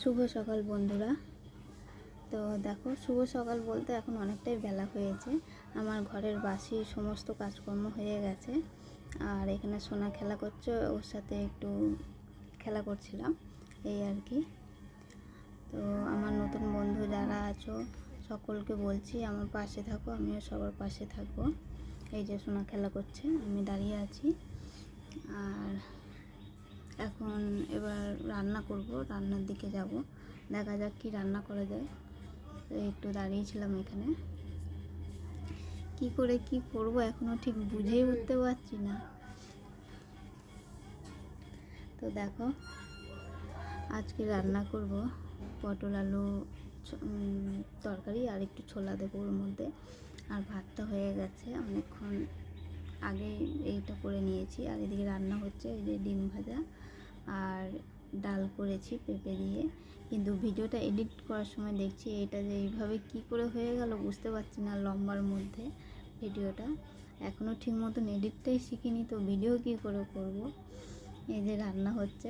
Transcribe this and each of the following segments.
শুভ সকাল বন্ধুরা। তো দেখো, শুভ সকাল বলতে এখন অনেকটাই বেলা হয়েছে। আমার ঘরের বাসি সমস্ত কাজকর্ম হয়ে গেছে, আর এখানে সোনা খেলা করছে, ওর সাথে একটু খেলা করছিলাম, এই আর কি। তো আমার নতুন বন্ধু যারা আছো সকলকে বলছি আমার পাশে থাকো, আমিও সবার পাশে থাকবো। এই যে সোনা খেলা করছে, আমি দাঁড়িয়ে আছি। আর এখন এবার রান্না করব, রান্নার দিকে যাব, দেখা যাক কি রান্না করা যায়। তো একটু দাঁড়িয়েছিলাম এখানে, কি করে কি করব এখনো ঠিক বুঝেই উঠতে পারছি না। তো দেখো, আজকে রান্না করব পটল আলু তরকারি, আর একটু ছোলা দেবো ওর মধ্যে। আর ভাতটা হয়ে গেছে অনেকক্ষণ আগে, এইটা করে নিয়েছি। আর এদিকে রান্না হচ্ছে, এই যে ডিম ভাজা আর ডাল করেছি পেঁপে দিয়ে। কিন্তু ভিডিওটা এডিট করার সময় দেখছি এটা যে এইভাবে কি করে হয়ে গেল বুঝতে পারছি না, লম্বার মধ্যে ভিডিওটা। এখনও ঠিক মতন এডিটটাই শিখিনি, তো ভিডিও কি করে করব। এই যে রান্না হচ্ছে,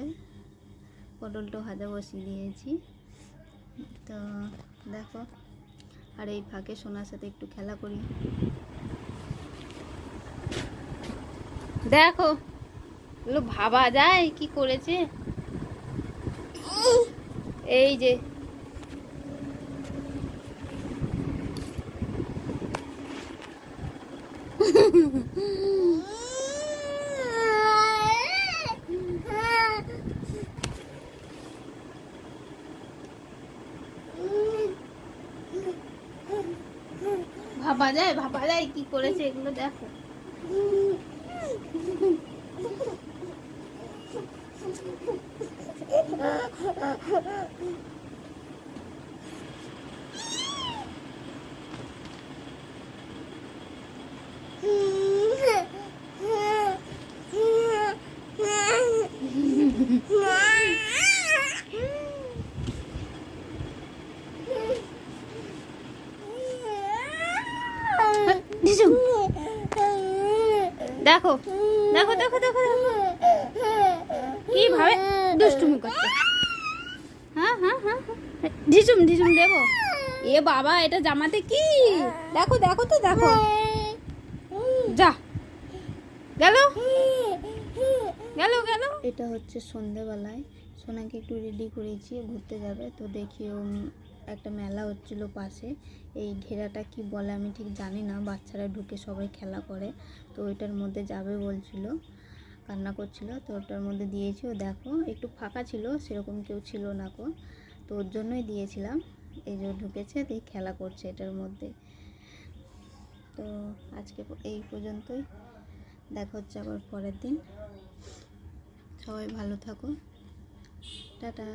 পটলটা ভাজা বসিয়ে দিয়েছি। তো দেখো, আর এই ফাঁকে সোনার সাথে একটু খেলা করি। দেখো এগুলো ভাবা যায় কি করেছে। এই যে ভাবা যায় কি করেছে এগুলো, দেখো। দেখো দেখো দেখো দেখো কিভাবে দুষ্টুমি করছে। হ্যাঁ হ্যাঁ হ্যাঁ, ঢিসুম ঢিসুম দেবো। এ বাবা, এটা জামাতে কি, দেখো দেখো তো দেখো, যা গেল গেল গেল। এটা হচ্ছে সন্ধেবেলায় সোনাকে একটু রেডি করেছি, ঘুরতে যাবে। তো দেখি একটা মেলা হচ্ছিল পাশে, এই ঢেরাটা কি বলে আমি ঠিক জানি না, বাচ্চারা ঢুকে সবাই খেলা করে। তো ওইটার মধ্যে যাবে বলছিল, কান্না করছিল, তো ওটার মধ্যে দিয়েছি। ও দেখো একটু ফাঁকা ছিল, সেরকম কেউ ছিল না কো, তো ওর জন্যই দিয়েছিলাম। এই যে ঢুকেছে, দিয়ে খেলা করছে এটার মধ্যে। তো আজকে এই পর্যন্তই, দেখা হচ্ছে আবার পরের দিন। সবাই ভালো থাকো, টাটা।